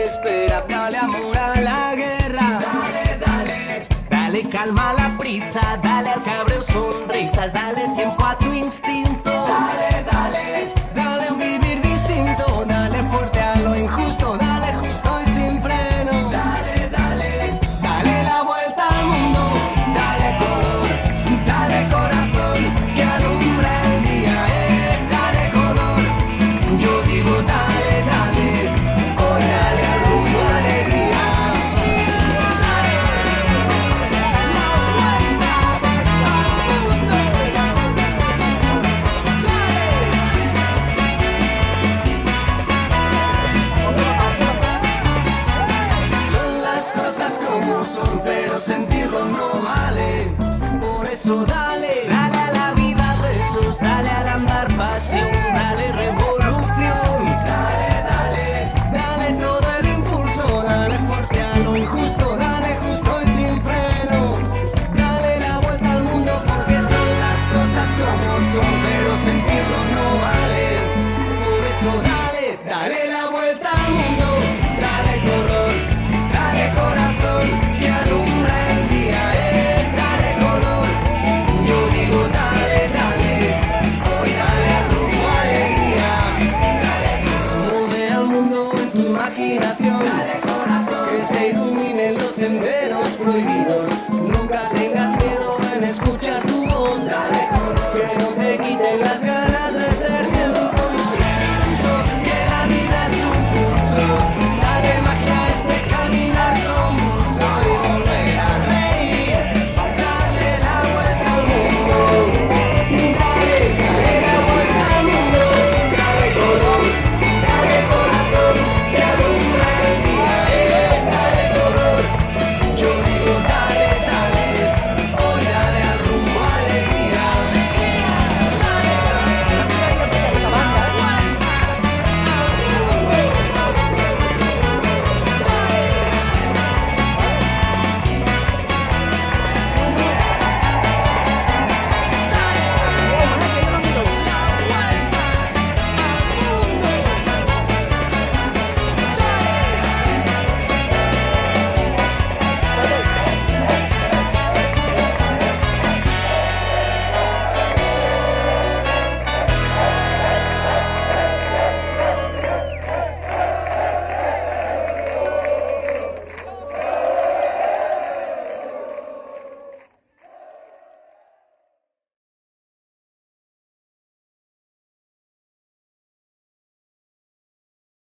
espera, dale amor a la guerra. Dale, dale, dale calma a la prisa, dale al cabreo sonrisas, dale tiempo a tu instinto. Dale, dale, dale un vivir distinto, dale fuerte a lo injusto, dale justo y sin freno. Dale, dale, dale la vuelta al mundo, dale color, dale corazón, que alumbra el día, dale color. Yo digo dale, dale, hoy dale al rumbo, alegría. Dale la vuelta al mundo. Son las cosas como son, pero sentirlo no vale. Por eso dale, dale a la vida besos, dale al andar pasión, dale revolución. Dale, dale, dale todo el impulso, dale fuerte a lo injusto, dale justo y sin freno. Dale la vuelta al mundo porque son las cosas como son, pero sentirlo no vale. Por eso dale, dale la vuelta al mundo, dale color, dale corazón, que alumbra el día, dale color. Yo digo dale, dale, hoy dale al rumbo, alegría. Dale color, mueve al mundo en tu imaginación, dale corazón, que se iluminen los senderos prohibidos. Nunca tengas miedo en escuchar tu voz, dale